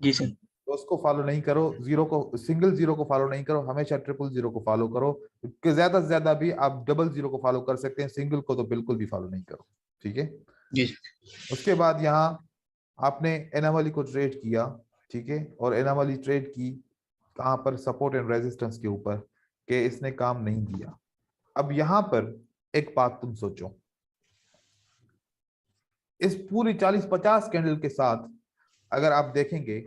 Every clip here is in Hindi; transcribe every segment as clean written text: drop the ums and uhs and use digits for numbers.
जी सर। तो उसको फॉलो नहीं करो, जीरो को, सिंगल जीरो को फॉलो नहीं करो, हमेशा ट्रिपल जीरो को फॉलो करो, कि ज्यादा से ज्यादा भी आप डबल जीरो को फॉलो कर सकते हैं, सिंगल को तो बिल्कुल भी फॉलो नहीं करो। ठीक है। जी सर। उसके बाद यहाँ आपने एनामली को ट्रेड किया, ठीक है, और एनामली ट्रेड की कहां पर, सपोर्ट एंड रेजिस्टेंस के ऊपर, कि इसने काम नहीं दिया। अब यहां पर एक बात तुम सोचो, इस पूरी 40-50 कैंडल के साथ अगर आप देखेंगे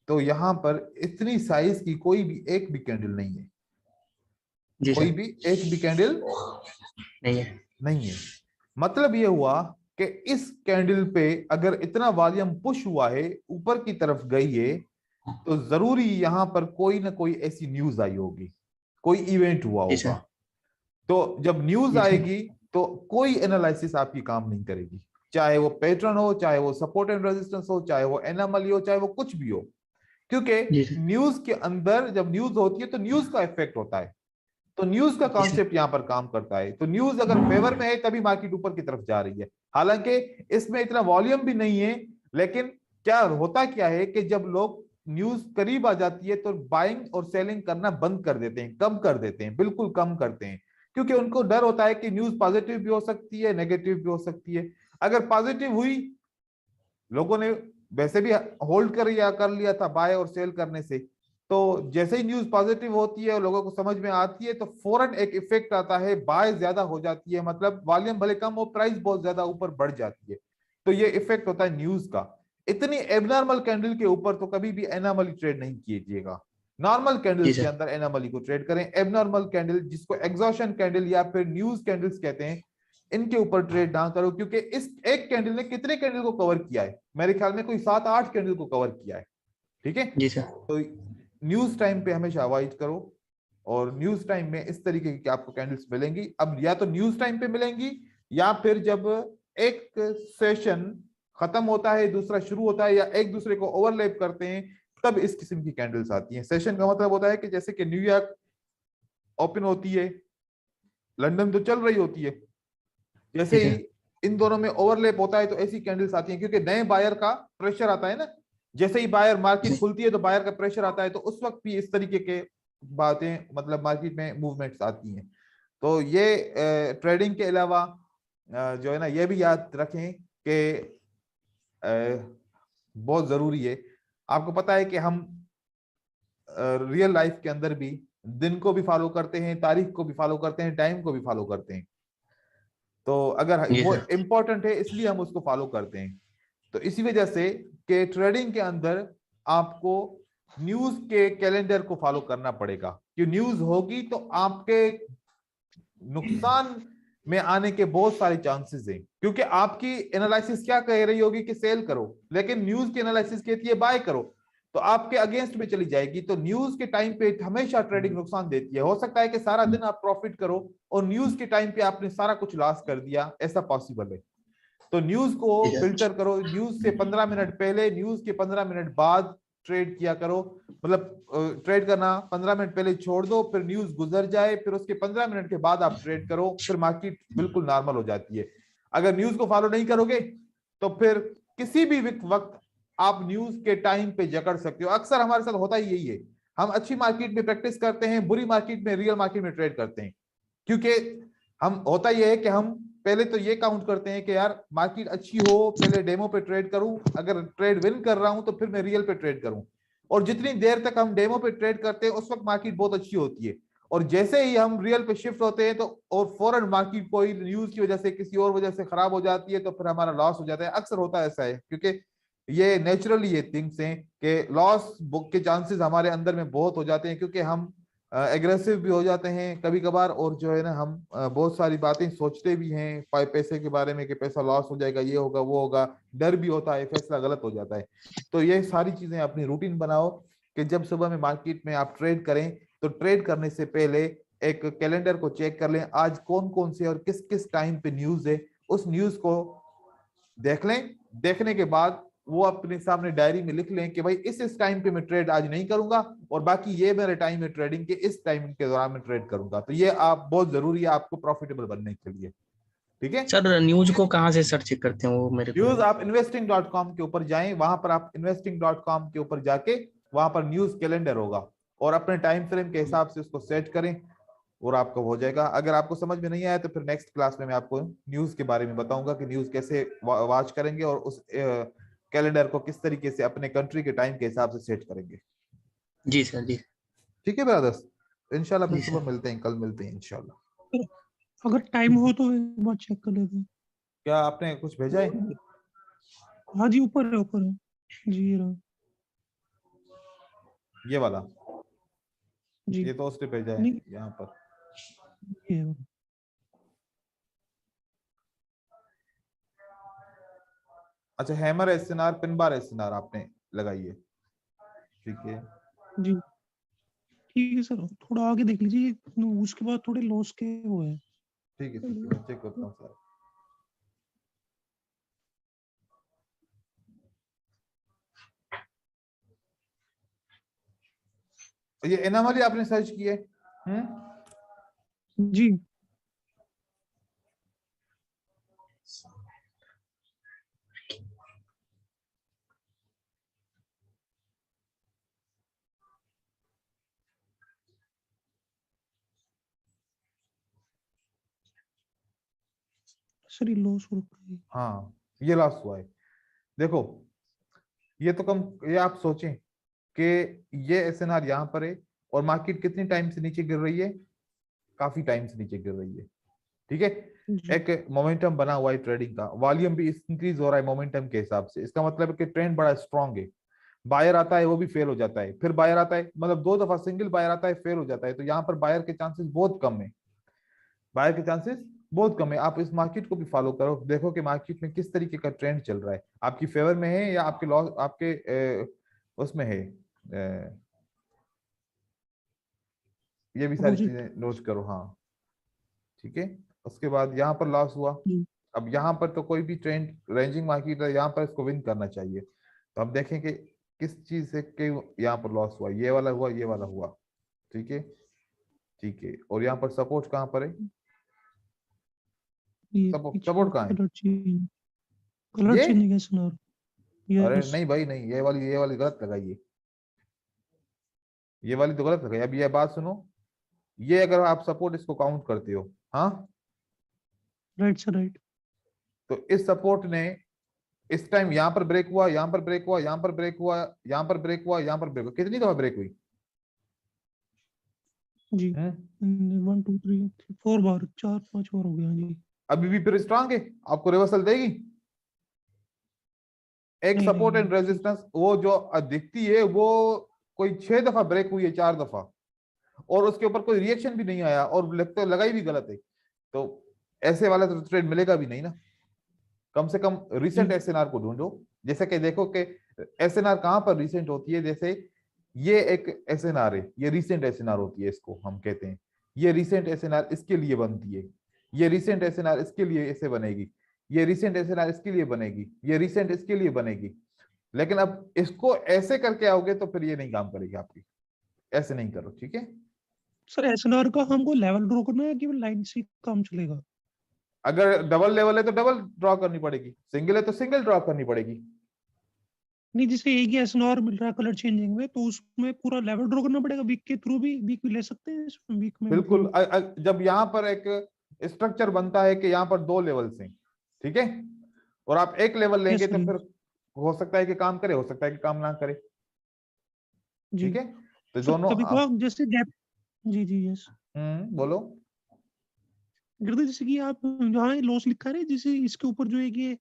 तो यहां पर इतनी साइज की कोई भी एक भी कैंडल नहीं है, जी कोई सर। भी एक भी कैंडल नहीं है। नहीं है। मतलब ये हुआ कि इस कैंडल पे अगर इतना वॉल्यूम पुश हुआ है, ऊपर की तरफ गई है, तो जरूरी यहां पर कोई ना कोई ऐसी न्यूज आई होगी, कोई इवेंट हुआ जी होगा। सर। तो जब न्यूज जी सर। आएगी तो कोई एनालिसिस आपकी काम नहीं करेगी, चाहे वो पैटर्न हो, चाहे वो सपोर्ट एंड रेजिस्टेंस हो, चाहे वो एनामली हो, चाहे वो कुछ भी हो, क्योंकि जी सर। न्यूज के अंदर जब न्यूज होती है तो न्यूज का इफेक्ट होता है, तो न्यूज का जी सर। कॉन्सेप्ट यहां पर काम करता है। तो न्यूज अगर फेवर में है तभी मार्केट ऊपर की तरफ जा रही है, हालांकि इसमें इतना वॉल्यूम भी नहीं है। लेकिन क्या होता क्या है कि जब लोग न्यूज करीब आ जाती है तो बाइंग और सेलिंग करना बंद कर देते हैं, कम कर देते हैं, बिल्कुल कम करते हैं, क्योंकि उनको डर होता है कि न्यूज पॉजिटिव भी हो सकती है, नेगेटिव भी हो सकती है। अगर पॉजिटिव हुई, लोगों ने वैसे भी होल्ड कर लिया था बाय और सेल करने से, तो जैसे ही न्यूज पॉजिटिव होती है और लोगों को समझ में आती है तो फौरन एक इफेक्ट आता है, बाय ज्यादा हो जाती है, मतलब वॉल्यूम भले कम हो, प्राइस बहुत ज्यादा ऊपर बढ़ जाती है। तो ये इफेक्ट होता है न्यूज का। इतनी एबनॉर्मल कैंडल के ऊपर तो कभी भी एनामली ट्रेड नहीं कीजिएगा, नॉर्मल जी कैंडल्स के सर। अंदर एनामली को ट्रेड करें। एबनॉर्मल कैंडल, जिसको एग्जॉशन कैंडल या फिर न्यूज कैंडल्स कहते हैं, इनके ऊपर ट्रेड ना करो, क्योंकि इस एक कैंडल ने कितने कैंडल को कवर किया है, मेरे ख्याल में कोई 7-8 कैंडल को कवर किया है। ठीक है। जी सर। तो न्यूज टाइम पे हमेशा अवॉइड करो, और न्यूज टाइम में इस तरीके की आपको कैंडल्स मिलेंगी। अब या तो न्यूज टाइम पे मिलेंगी, या फिर जब एक सेशन खत्म होता है दूसरा शुरू होता है, या एक दूसरे को ओवरलैप करते हैं, तब इस किस्म की कैंडल्स आती हैं। सेशन का मतलब होता है कि जैसे कि न्यूयॉर्क ओपन होती है, लंदन तो चल रही होती है, जी जैसे ही सर। इन दोनों में ओवरलैप होता है तो ऐसी कैंडल्स आती हैं, क्योंकि नए बायर का प्रेशर आता है ना, जैसे ही बायर मार्केट जी खुलती है तो बायर का प्रेशर आता है, तो उस वक्त भी इस तरीके के बातें, मतलब मार्केट में मूवमेंट्स आती हैं। तो ये ट्रेडिंग के अलावा जो है ना, ये भी याद रखें कि बहुत जरूरी है। आपको पता है कि हम रियल लाइफ के अंदर भी दिन को भी फॉलो करते हैं, तारीख को भी फॉलो करते हैं, टाइम को भी फॉलो करते हैं। तो अगर जी वो सर। इंपॉर्टेंट है इसलिए हम उसको फॉलो करते हैं। तो इसी वजह से कि ट्रेडिंग के अंदर आपको न्यूज के कैलेंडर को फॉलो करना पड़ेगा, कि न्यूज होगी तो आपके नुकसान में आने के बहुत सारे चांसेस हैं, क्योंकि आपकी एनालिसिस क्या कह रही होगी कि सेल करो, लेकिन न्यूज की एनालिसिस कहती है बाय करो, तो आपके अगेंस्ट में चली जाएगी। तो न्यूज के टाइम पे हमेशा ट्रेडिंग नुकसान देती है। हो सकता है कि सारा दिन आप प्रॉफिट करो और न्यूज के टाइम पे आपने सारा कुछ लॉस कर दिया, ऐसा पॉसिबल है। तो न्यूज को जी सर। फिल्टर करो, न्यूज से 15 मिनट पहले, न्यूज के 15 मिनट बाद ट्रेड किया करो। मतलब ट्रेड करना 15 मिनट पहले छोड़ दो, फिर न्यूज गुजर जाए, फिर उसके 15 मिनट के बाद आप ट्रेड करो, फिर मार्केट बिल्कुल नॉर्मल हो जाती है। अगर न्यूज को फॉलो नहीं करोगे तो फिर किसी भी वक्त आप न्यूज के टाइम पे जकड़ सकते हो। अक्सर हमारे साथ होता ही यही है, हम अच्छी मार्केट में प्रैक्टिस करते हैं, बुरी मार्केट में, रियल मार्केट में ट्रेड करते हैं, क्योंकि हम, होता यह है कि हम पहले तो ये काउंट करते हैं कि यार मार्केट अच्छी हो, पहले डेमो पे ट्रेड करूं, अगर ट्रेड विन कर रहा हूं तो फिर मैं रियल पे ट्रेड करूं। और जितनी देर तक हम डेमो पे ट्रेड करते हैं उस वक्त मार्केट बहुत अच्छी होती है, और जैसे ही हम रियल पे शिफ्ट होते हैं तो और फौरन मार्केट कोई न्यूज की वजह से, किसी और वजह से खराब हो जाती है, तो फिर हमारा लॉस हो जाता है। अक्सर होता है ऐसा है, क्योंकि ये नेचुरली ये थिंग्स हैं कि लॉस बुक के चांसेस हमारे अंदर में बहुत हो जाते हैं, क्योंकि हम एग्रेसिव भी हो जाते हैं कभी कभार, और जो है ना हम बहुत सारी बातें सोचते भी हैं पैसे के बारे में, कि पैसा लॉस हो जाएगा, ये होगा वो होगा, डर भी होता है, फैसला गलत हो जाता है। तो ये सारी चीजें अपनी रूटीन बनाओ, कि जब सुबह में मार्केट में आप ट्रेड करें तो ट्रेड करने से पहले एक कैलेंडर को चेक कर लें, आज कौन कौन से और किस किस टाइम पे न्यूज है, उस न्यूज को देख लें। देखने के बाद वो अपने सामने डायरी में लिख लें कि भाई इस टाइम पे मैं ट्रेड आज नहीं करूंगा, और बाकी ये मेरे टाइम है ट्रेडिंग के, इस टाइम के दौरान मैं ट्रेड करूंगा। तो ये आप बहुत जरूरी है आपको प्रॉफिटेबल बनने के लिए। ठीक है। सर न्यूज को कहाँ से सर्च करते हैं, वो मेरे को न्यूज आप investing.com के ऊपर जाएं, वहां पर आप investing.com के ऊपर जाके वहां पर न्यूज कैलेंडर होगा, और अपने टाइम फ्रेम के हिसाब से उसको सेट करें और आपका हो जाएगा। अगर आपको समझ में नहीं आया तो फिर नेक्स्ट क्लास में मैं आपको न्यूज के बारे में बताऊंगा कि न्यूज कैसे वॉच करेंगे और उस कैलेंडर को किस तरीके से अपने कंट्री के टाइम के हिसाब से सेट करेंगे। जी सर जी। ठीक है ब्रदर्स, इंशाल्लाह फिर जी सुबह सर। मिलते हैं, कल मिलते हैं इंशाल्लाह। अगर टाइम हो तो एक बार चेक कर लेते हैं। क्या आपने कुछ भेजा है? हाँ जी, ऊपर है ऊपर है जी, ये रहा। ये वाला? जी ये तो उसने भेजा है नहीं, यहाँ पर। ये है। अच्छा, hammer SNR, pin bar SNR आपने लगाई है, ठीक है। जी ठीक है सर, थोड़ा आगे देख लीजिए, उसके बाद थोड़े लॉस के वो है। ठीक है, मैं चेक करता हूँ सर। ये एनामली आपने सर्च की है? जी सर, ये लॉस हो रखा है। हाँ, ये लॉस हुआ है। देखो, ये तो कम, ये आप सोचें कि ये एसएनआर यहाँ पर है और मार्केट कितनी टाइम से नीचे गिर रही है, काफी टाइम से नीचे गिर रही है, ठीक है। जी एक मोमेंटम बना हुआ है ट्रेडिंग का, वॉल्यूम भी इंक्रीज हो रहा है मोमेंटम के हिसाब से, इसका मतलब है कि ट्रेंड बड़ा स्ट्रांग है। बायर आता है वो भी फेल हो जाता है, फिर बायर आता है, मतलब 2 दफा सिंगल बायर आता है फेल हो जाता है, तो यहाँ पर बायर के चांसेस बहुत कम है, बायर के चांसेस बहुत कम है। आप इस मार्केट को भी फॉलो करो, देखो कि मार्केट में किस तरीके का ट्रेंड चल रहा है, आपकी फेवर में है या आपके लॉस, आपके उसमें है। ये भी सारी अपोजिट। चीजें नोट करो, हाँ, ठीक है। उसके बाद यहाँ पर लॉस हुआ। अब यहाँ पर तो कोई भी ट्रेंड रेंजिंग मार्केट है, यहाँ पर इसको विन करना चाहिए, तो हम देखें कि किस चीज से के यहाँ पर लॉस हुआ, ये वाला हुआ, ये वाला हुआ, ठीक है, ठीक है। और यहाँ पर सपोर्ट कहाँ पर है? ये सपोर्ट पीछे सपोर्ट कहाँ है? कलर ये, चेंजिंग है सर। अरे यस नहीं भाई नहीं, ये वाली गलत लगाई है, ये वाली तो गलत लगाई। अब ये बात सुनो, ये अगर आप सपोर्ट इसको काउंट करते हो, हाँ, राइट सर, राइट। तो इस सपोर्ट ने इस टाइम यहाँ पर ब्रेक हुआ, यहाँ पर ब्रेक हुआ, यहाँ पर ब्रेक हुआ, यहाँ पर ब्रेक हुआ, यहाँ पर ब्रेक हुआ, कितनी दफा ब्रेक हुई? जी 1 2 3 4 बार, 4 5 बार हो गया जी। अभी भी फिर स्ट्रांग है, आपको रिवर्सल देगी? एक नहीं सपोर्ट नहीं एंड रेजिस्टेंस वो जो दिखती है वो कोई 6 दफा ब्रेक हुई है, 4 दफा, और उसके ऊपर कोई रिएक्शन भी नहीं आया, और लगता लगाई भी गलत है, तो ऐसे वाला तो ट्रेड मिलेगा भी नहीं ना। कम से कम रिसेंट जी एसएनआर को ढूंढो, जैसे कि देखो कि एसएनआर कहां पर रिसेंट होती है, जैसे ये एक एसएनआर है, ये रिसेंट एसएनआर होती है, इसको हम कहते हैं, ये रिसेंट एसएनआर इसके लिए बनती है, ये रिसेंट एसएनआर इसके लिए ऐसे बनेगी, ये रिसेंट एसएनआर इसके लिए बनेगी, ये रिसेंट इसके लिए बनेगी। लेकिन अब इसको ऐसे करके आओगे तो फिर ये नहीं काम करेगी आपकी, ऐसे नहीं करो, ठीक है। सर, एसएनआर का हमको लेवल ड्रॉ करना है कि लाइन से काम चलेगा? अगर डबल लेवल है तो डबल ड्रॉ करनी पड़ेगी, सिंगल है तो सिंगल ड्रॉ करनी पड़ेगी। नहीं, जैसे एक ही एसएनआर मिल रहा है कलर चेंजिंग में, तो उसमें पूरा लेवल ड्रॉ करना पड़ेगा वीक के थ्रू भी? वीक भी ले सकते हैं इसमें, वीक में बिल्कुल, मतलब? जब यहाँ पर एक स्ट्रक्चर बनता है कि यहाँ पर 2 लेवल्स हैं, ठीक है, और आप एक लेवल लेंगे यस तो सर। फिर हो सकता है कि काम करे, हो सकता है कि काम ना करे, जी ठीक है। तो सर, दोनों कभी आप, कभार जैसे गैप। जी जी यस। बोलो। गिरधर, जैसे कि आप जहाँ लॉस लिखा है, जैसे इसके ऊपर जो है कि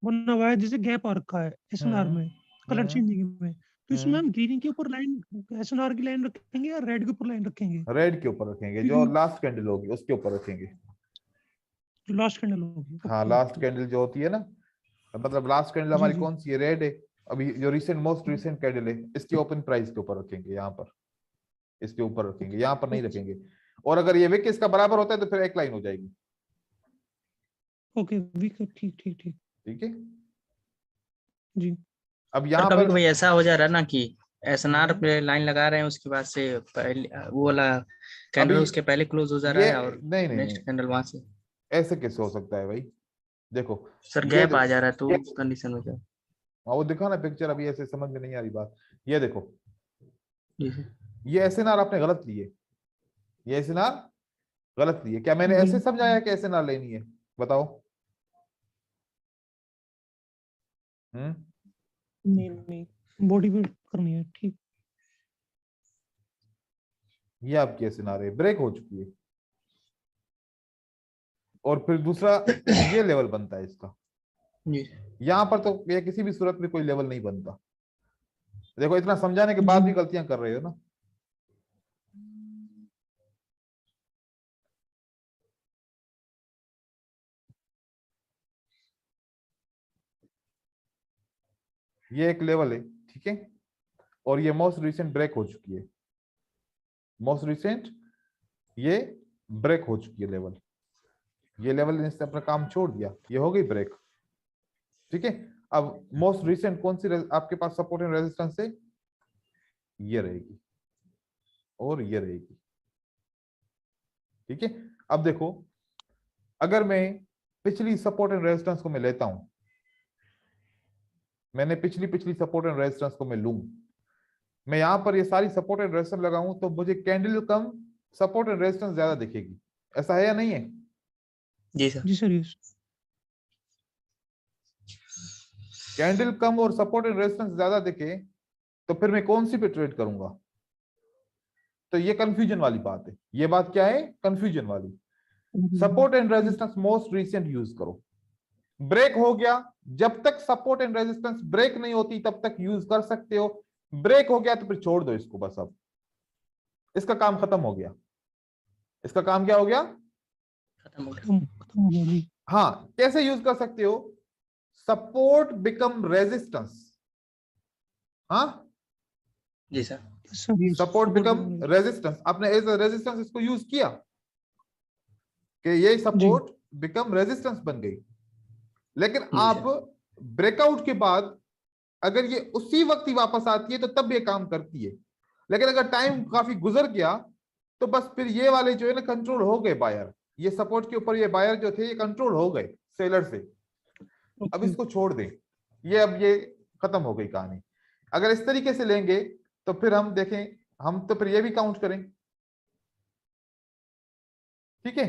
बना हुआ है, जैसे गैप आ रखा है एसएनआर हम्म में कलर हम्म चेंजिंग में, तो इसमें हम ग्रीन के ऊपर लाइन एसएनआर की लाइन रखेंगे या रेड के ऊपर लाइन रखेंगे? रेड के ऊपर रखेंगे, जो क्योंकि लास्ट कैंडल होगी उसके ऊपर रखेंगे। जो लास्ट कैंडल होगी, हाँ, ओके लास्ट ओके। कैंडल जो होती है ना, मतलब लास्ट कैंडल जी हमारी जी कौन सी है? रेड है। अभी जो मोस्ट रिसेंट कैंडल है, इसकी ओपन प्राइस के ऊपर रखेंगे, यहाँ पर इसके ऊपर रखेंगे, यहाँ पर नहीं ओके रखेंगे। और अगर ये विक इसका बराबर होता है तो फिर एक लाइन हो जाएगी, ओके, वीक, ठीक ठीक ठीक। ठीक है। जी अब सर यहाँ कभी पर कभी ऐसा हो जा रहा है ना कि एसएनआर हम्म, पे लाइन लगा रहे हैं, उसके बाद से पहले वो वाला कैंडल अभी उसके पहले क्लोज हो जा रहा ये है और नहीं नहीं नहीं, नेक्स्ट कैंडल वहां से। ऐसे कैसे हो सकता है भाई? देखो सर ये गैप देखो, आ जा रहा है तो कंडीशन में क्या? वो दिखा ना पिक्चर, अभी ऐसे समझ में नहीं आ रही बात। ये देखो, जी सर। ये एसएनआर आपने गलत लिए, ये एसएनआर गलत लिए। क्या मैंने ऐसे समझाया कि एसएनआर लेनी है? बताओ। नहीं बॉडी पे करनी है, ठीक। ये आपकी एसएनआर है, ब्रेक हो चुकी है। और फिर दूसरा ये लेवल बनता है इसका। जी सर। यहां पर तो ये किसी भी सूरत में कोई लेवल नहीं बनता। देखो इतना समझाने के बाद जी भी गलतियां कर रहे हो ना। ये एक लेवल है, ठीक है, और ये मोस्ट रिसेंट ब्रेक हो चुकी है। मोस्ट रिसेंट ये ब्रेक हो चुकी है लेवल। ये लेवल ने इसने अपना काम छोड़ दिया, ये हो गई ब्रेक, ठीक है। अब मोस्ट रिसेंट कौन सी आपके पास सपोर्ट एंड रेजिस्टेंस है? ये रहेगी और ये रहेगी, ठीक है। अब देखो, अगर मैं पिछली सपोर्ट एंड रेजिस्टेंस को मैं लेता हूं, मैंने पिछली सपोर्ट एंड रेजिस्टेंस को मैं लूं, मैं यहां पर ये सारी सपोर्ट एंड रेजिस्टेंस लगाऊं, तो मुझे candle come support and resistance ज्यादा दिखेगी। ऐसा है या नहीं है? जी सर। जी सर, यस। कैंडल कम और सपोर्ट एंड रेजिस्टेंस ज्यादा दिखे तो फिर मैं कौन सी पे ट्रेड करूंगा? तो ये कंफ्यूजन वाली बात है। ये बात क्या है? कंफ्यूजन वाली। Support and resistance most recent use करो। ब्रेक हो गया, जब तक सपोर्ट एंड रेजिस्टेंस ब्रेक नहीं होती तब तक यूज कर सकते हो। ब्रेक हो गया तो फिर छोड़ दो इसको, बस अब इसका काम खत्म हो गया। इसका काम क्या हो गया? खत्म हो गया। खत्म हो गया जी। हाँ, कैसे यूज कर सकते हो? Support become resistance. हाँ, जी sir. Sir yes, support become resistance. आपने एज अ रेजिस्टेंस इसको यूज किया कि ये सपोर्ट बिकम रेजिस्टेंस बन गई। लेकिन जी आप सर। ब्रेकआउट के बाद अगर ये उसी वक्त ही वापस आती है तो तब ये काम करती है। लेकिन अगर टाइम काफी गुजर गया तो बस फिर ये वाले जो है ना कंट्रोल हो गए बायर। ये सपोर्ट के ऊपर ये बायर जो थे ये कंट्रोल हो गए सेलर से। अब इसको छोड़ दें, ये अब ये खत्म हो गई कहानी। अगर इस तरीके से लेंगे तो फिर हम देखें, हम तो फिर ये भी काउंट करें, ठीक है।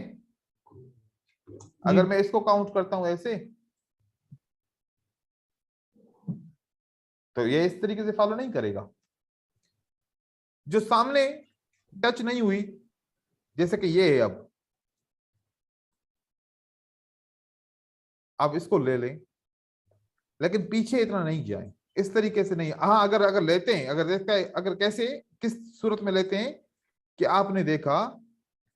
अगर मैं इसको काउंट करता हूं ऐसे, तो ये इस तरीके से फॉलो नहीं करेगा। जो सामने टच नहीं हुई, जैसे कि ये है, अब इसको ले लें, लेकिन पीछे इतना नहीं जाए, इस तरीके से नहीं। हाँ, अगर अगर लेते हैं, अगर देखता है, अगर कैसे किस सूरत में लेते हैं कि आपने देखा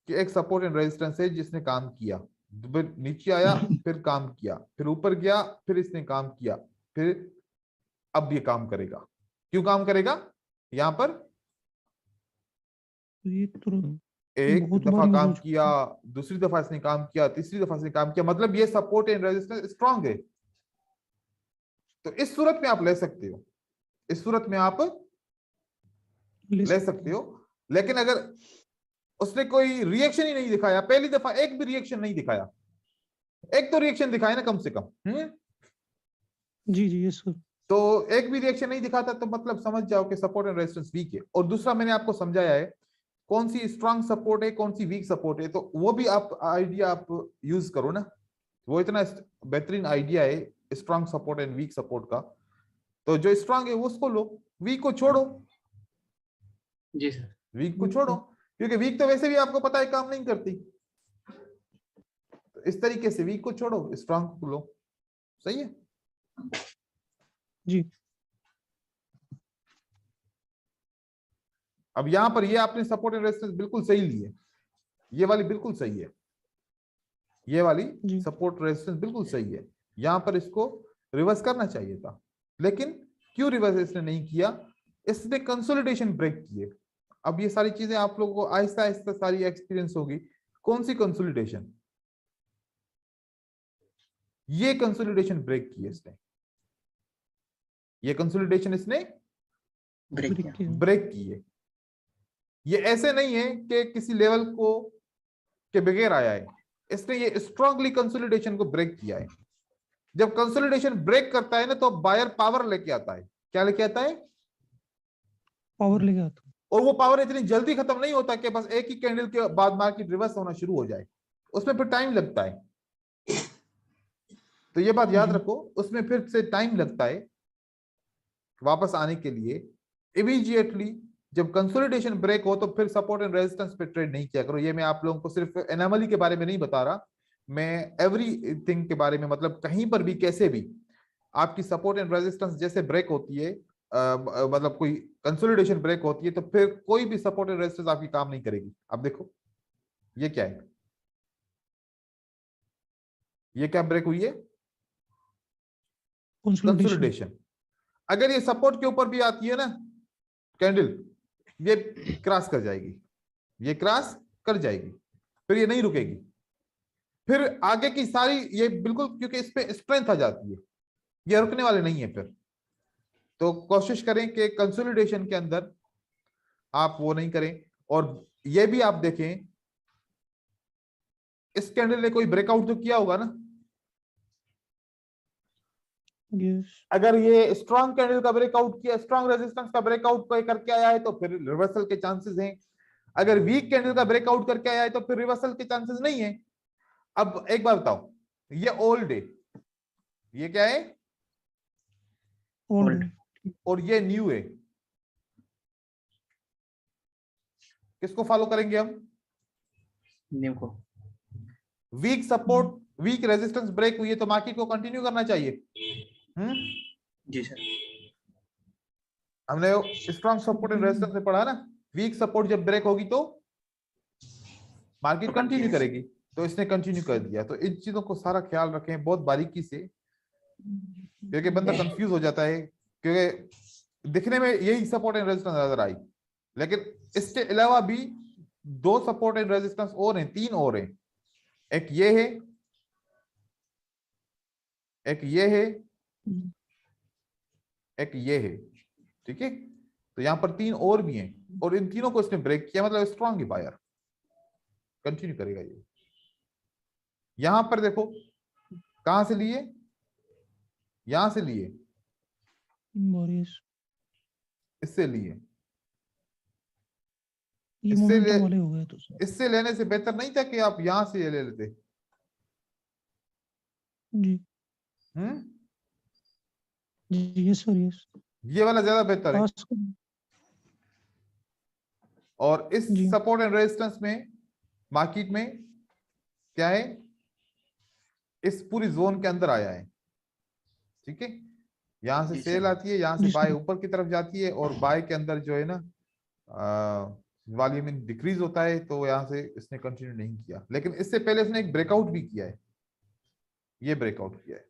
कि एक सपोर्ट एंड रेजिस्टेंस है जिसने काम किया, नीचे आया, फिर काम किया, फिर ऊपर गया, फिर इसने काम किया, फिर अब ये काम करेगा। क्यों काम करेगा? यहां पर ये तुरंत एक बहुत दफा बार यूज काम हो चुका किया, है। दूसरी दफा इसने काम किया, तीसरी दफा इसने काम किया, मतलब ये सपोर्ट एंड रेजिस्टेंस स्ट्रांग है। तो इस सूरत में आप ले सकते हो, इस सूरत में आप ले सकते हो। लेकिन अगर उसने कोई रिएक्शन ही नहीं दिखाया, पहली दफा एक भी रिएक्शन नहीं दिखाया, एक तो रिएक्शन दिखाया ना कम से कम, जी जी यस सर। तो एक भी रिएक्शन नहीं दिखाता तो मतलब समझ जाओ कि सपोर्ट एंड रेजिस्टेंस वीक है। और दूसरा मैंने आपको समझाया है कौन सी स्ट्रांग सपोर्ट है, कौन सी वीक सपोर्ट है, तो वो भी आप आइडिया आप यूज करो ना। वो इतना बेहतरीन आइडिया है strong support and weak support का। तो जो स्ट्रांग है वो उसको लो, वीक को छोड़ो। जी सर। वीक को छोड़ो, क्योंकि वीक तो वैसे भी आपको पता है काम नहीं करती। तो इस तरीके से वीक को छोड़ो, स्ट्रांग को लो। सही है जी। अब यहां पर ये आपने सपोर्ट एंड रेजिस्टेंस बिल्कुल सही ली है, ये वाली बिल्कुल सही है, ये वाली जी सपोर्ट रेजिस्टेंस बिल्कुल सही है। यहां पर इसको रिवर्स करना चाहिए था, लेकिन क्यों रिवर्स इसने नहीं किया? इसने कंसोलिडेशन ब्रेक किए। अब ये सारी चीजें आप लोगों को आहिस्ता आहिस्ता सारी एक्सपीरियंस होगी। कौन सी कंसोलिडेशन? ये कंसोलिडेशन ब्रेक की इसने, ये कंसोलिडेशन इसने ब्रेक किया। ब्रेक की है। ये ऐसे नहीं है कि किसी लेवल को के बगैर आया है, इसने ये स्ट्रांगली कंसोलिडेशन को ब्रेक किया है। जब कंसोलिडेशन ब्रेक करता है ना तो बायर पावर लेके आता है। क्या लेके आता है? पावर लेके आता है। और वो पावर इतनी जल्दी खत्म नहीं होता कि बस एक ही कैंडल के बाद मार्केट रिवर्स होना शुरू हो जाए, उसमें फिर टाइम लगता है। तो ये बात याद रखो, उसमें फिर से टाइम लगता है वापस आने के लिए। इमीडिएटली जब कंसोलिडेशन ब्रेक हो तो फिर सपोर्ट एंड रेजिस्टेंस पे ट्रेड नहीं किया करो। ये मैं आप लोगों को सिर्फ एनोमली के बारे में नहीं बता रहा, मैं एवरीथिंग के बारे में, मतलब कहीं पर भी कैसे भी आपकी सपोर्ट एंड रेजिस्टेंस जैसे ब्रेक होती है, मतलब कोई कंसोलिडेशन ब्रेक होती है, तो फिर कोई भी सपोर्ट एंड रेजिस्टेंस आपकी काम नहीं करेगी। अब देखो ये क्या है, ये क्या ब्रेक हुई है? कंसोलिडेशन। अगर ये सपोर्ट के ऊपर भी आती है ना कैंडल, ये क्रॉस कर जाएगी, ये क्रॉस कर जाएगी, फिर ये नहीं रुकेगी, फिर आगे की सारी ये बिल्कुल, क्योंकि इस पे स्ट्रेंथ आ जाती है, ये रुकने वाले नहीं है। फिर तो कोशिश करें कि कंसोलिडेशन के अंदर आप वो नहीं करें। और ये भी आप देखें, इस कैंडल ने कोई ब्रेकआउट तो किया होगा ना? Yes. अगर ये स्ट्रॉन्ग कैंडल का ब्रेकआउट किया, स्ट्रॉन्ग रेजिस्टेंस का ब्रेकआउट कोई करके आया है तो फिर रिवर्सल के चांसेस हैं। अगर वीक कैंडल का ब्रेकआउट करके आया है तो फिर रिवर्सल के चांसेस नहीं है। अब एक बार बताओ, ये ओल्ड है, ये क्या है? Old. और ये न्यू है। किसको फॉलो करेंगे हम? न्यू को। Weak support, weak resistance break हुई है तो मार्केट को कंटिन्यू करना चाहिए। जी सर। हमने स्ट्रॉन्ग सपोर्ट एंड रेजिस्टेंस में पढ़ा ना, वीक सपोर्ट जब ब्रेक होगी तो मार्केट तो कंटिन्यू continue। करेगी, तो इसने कंटिन्यू कर दिया। तो इन चीजों को सारा ख्याल रखें बहुत बारीकी से, क्योंकि बंदा कंफ्यूज हो जाता है, क्योंकि दिखने में यही सपोर्ट एंड रेजिस्टेंस नजर आई, लेकिन इसके अलावा भी दो सपोर्ट एंड रेजिस्टेंस और हैं, तीन और हैं। एक ये है, एक ये है, एक ये है, ठीक है? तो यहां पर तीन और भी हैं, और इन तीनों को इसने ब्रेक किया, मतलब स्ट्रॉन्ग है, बायर कंटिन्यू करेगा ये। यहां पर देखो कहां से लिए, यहां से लिए, Boris. इससे लिए, ये इससे मोमेंटम वाले हो गए तो सर। इससे लेने से बेहतर नहीं था कि आप यहां से ले लेते? जी जी, यस सर, यस। ये वाला ज्यादा बेहतर है। और इस जी। सपोर्ट एंड रेजिस्टेंस में मार्केट में क्या है, इस पूरी जोन के अंदर आया है, ठीक है? यहां से जी सेल सर। आती है, यहां से जी बाय सर। ऊपर की तरफ जाती है, और बाय के अंदर जो है ना वॉल्यूम डिक्रीज होता है, तो यहां से इसने कंटिन्यू नहीं किया। लेकिन इससे पहले इसने एक ब्रेकआउट भी किया है, ये ब्रेकआउट किया है।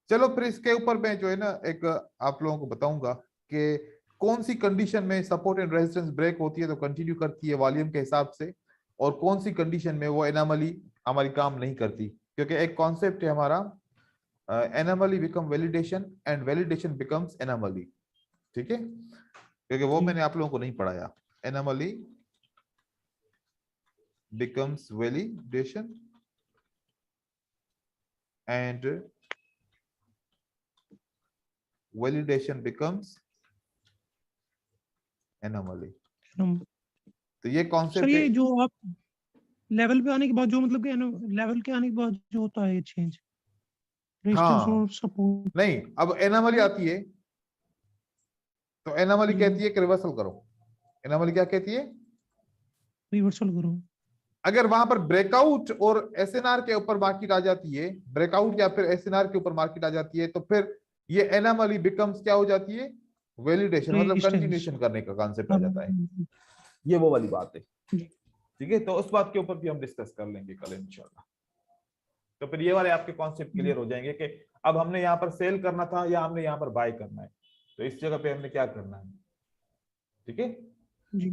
चलो फिर इसके ऊपर मैं जो है ना एक आप लोगों को बताऊंगा कि कौन सी कंडीशन में सपोर्ट एंड रेजिस्टेंस ब्रेक होती है तो कंटिन्यू करती है वॉल्यूम के हिसाब से, और कौन सी कंडीशन में वो एनोमली हमारी काम नहीं करती। क्योंकि एक कॉन्सेप्ट है हमारा, anomaly become validation and validation becomes anomaly, ठीक है? क्योंकि वो मैंने आप लोगों को नहीं पढ़ाया। Anomaly becomes validation and validation becomes anomaly। तो ये सर कॉन्सेप्ट ये है। जो आप लेवल पे आने के बाद जो मतलब कि लेवल के आने के बाद जो होता है चेंज, रेजिस्टेंस हाँ और सपोर्ट। नहीं, अब एनोमली आती है तो एनोमली कहती है कि रिवर्सल करो। एनोमली क्या कहती है? रिवर्सल करो। अगर वहां पर ब्रेकआउट और एसएनआर के ऊपर मार्केट आ जाती है, ब्रेकआउट या फिर एसएनआर के ऊपर मार्केट आ जाती है, तो फिर ये एनोमली बिकम्स क्या हो जाती है? वैलिडेशन, मतलब रेजिस्टेंस। कंटिन्यूएशन करने का कॉन्सेप्ट आ जाता है। ये वो वाली बात है, जी। ठीक है? तो उस बात के ऊपर भी हम डिस्कस कर लेंगे कल इंशाल्लाह। तो फिर ये वाले आपके कॉन्सेप्ट क्लियर हो जाएंगे कि अब हमने यहाँ पर सेल करना था या हमने यहाँ पर बाय करना है, तो इस जगह पे हमने क्या करना है, ठीक है? जी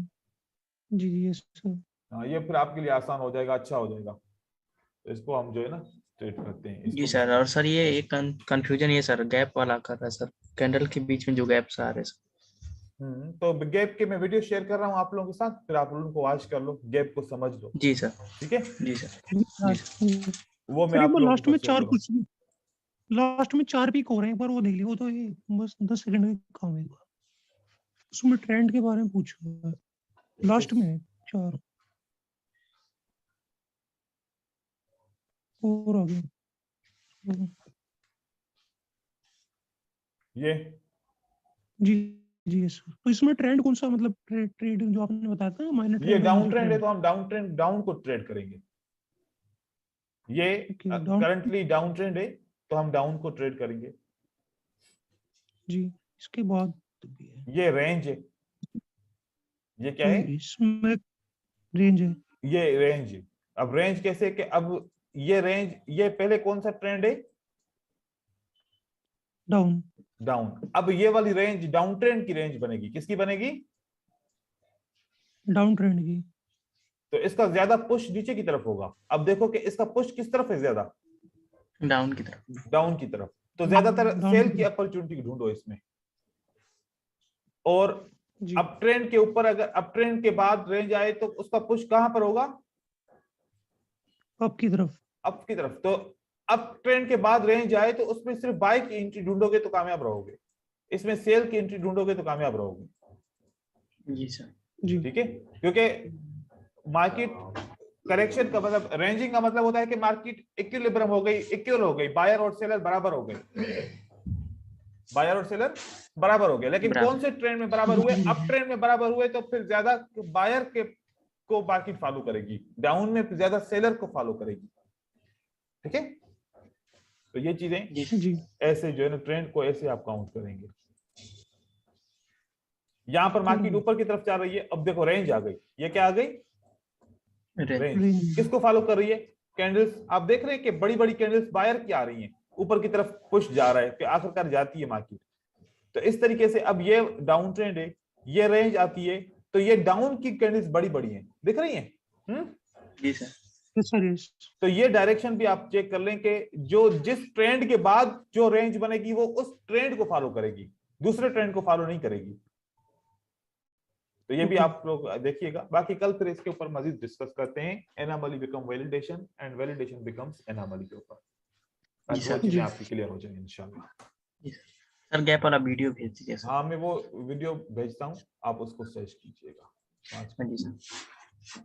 जी जी, यस सर। हाँ, ये फिर आपके लिए आसान हो जाएगा, अच्छा हो जाएगा। तो इसको हम जो है ना स्ट्रेट करते हैं जी सर। और सर ये एक कंफ्यूजन ये सर गैप वाला कर रहा है सर, कैंडल के बीच में जो गैप्स आ रहे हैं सर। तो गैप के मैं वीडियो शेयर कर रहा हूँ आप लोगों के साथ, फिर आप लोगों को वॉच कर लो, गैप को समझ लो। जी सर। ठीक है, जी सर। जी सर। वो मैं सर एक आप बार लोगों लास्ट को में शेयर 4 करूँ। कुछ लास्ट में 4 पीक हो रहे हैं, एक बार वो देख लियो, वो तो ये बस 10 सेकंड का काम है। एक बार उसमें ट्रेंड के बारे में पूछो, लास्ट में 4 और आगे। ये जी जी यस सर। तो इसमें ट्रेंड कौन सा, मतलब ट्रेड जो आपने बताया था माइनर ये ट्रेंड, डाउन ट्रेंड है, तो हम डाउन को ट्रेड करेंगे। ये okay down currently down trend है, तो हम डाउन को ट्रेड करेंगे। जी। इसके बाद भी है, ये रेंज है, ये क्या तो है, इसमें रेंज है ये रेंज है। अब रेंज कैसे कि अब ये रेंज, ये पहले कौन सा ट्रेंड है, डाउन। डाउन। अब ये वाली रेंज डाउन ट्रेंड की रेंज बनेगी, किसकी बनेगी, डाउन ट्रेंड की। तो इसका ज्यादा पुश नीचे की तरफ होगा। अब देखो कि इसका पुश किस तरफ है, ज्यादा डाउन की तरफ। डाउन की तरफ, तो ज्यादातर डाउन सेल की अपॉर्चुनिटी ढूंढो इसमें। और जी अप ट्रेंड के ऊपर, अगर अप ट्रेंड के बाद रेंज आए तो उसका पुश कहां पर होगा, अप की तरफ। अप की तरफ। तो अप ट्रेंड के बाद रेंज आए तो उसमें सिर्फ बाय की एंट्री ढूंढोगे तो कामयाब रहोगे, इसमें सेल की एंट्री ढूंढोगे तो कामयाब रहोगे। जी सर। जी ठीक है, क्योंकि मार्केट करेक्शन का मतलब, रेंजिंग का मतलब होता है कि मार्केट इक्विलिब्रियम हो गई, इक्वल हो गई, बायर और सेलर बराबर हो गए, बायर और सेलर बराबर हो गए। लेकिन बराबर। कौन से ट्रेंड में बराबर हुए, अप ट्रेंड में बराबर हुए, तो फिर ज्यादा बायर के को मार्केट फॉलो करेगी, डाउन में ज्यादा सेलर को फॉलो करेगी। ठीक है, तो ये चीजें जी सर। जी ऐसे जो है ना, ट्रेंड को ऐसे आप काउंट करेंगे। यहां पर मार्केट ऊपर की तरफ जा रही है, अब देखो रेंज आ गई, ये क्या आ गई, रेंज। रेंज। रेंज। किसको फॉलो कर रही है, कैंडल्स। आप देख रहे हैं कि बड़ी बड़ी कैंडल्स बायर की आ रही हैं, ऊपर की तरफ पुश जा रहा है, फिर आखिरकार जाती है मार्केट। तो इस तरीके से अब ये डाउन ट्रेंड है, ये रेंज आती है, तो ये डाउन की कैंडल्स बड़ी बड़ी हैं, दिख रही हैं। जी सर। Yes sir yes. तो ये डायरेक्शन भी आप चेक कर लें कि जो जिस ट्रेंड के बाद जो रेंज बनेगी वो उस ट्रेंड को फॉलो करेगी, दूसरे ट्रेंड को फॉलो नहीं करेगी। तो ये भी Okay. आप लोग देखिएगा। बाकी कल फिर इसके ऊपर मजीद डिस्कस करते हैं, anomaly become validation and validation becomes anomaly के ऊपर, जी ताकि वो सर। चीजें जी आपकी क्लियर हो जाए इंशाल्लाह। जी सर। सर गैप वाला वीडियो भेज दीजिए सर। हाँ, मैं वो वीडियो भेजता हूँ, आप उसको सर्च कीजिएगा। हाँ जी सर।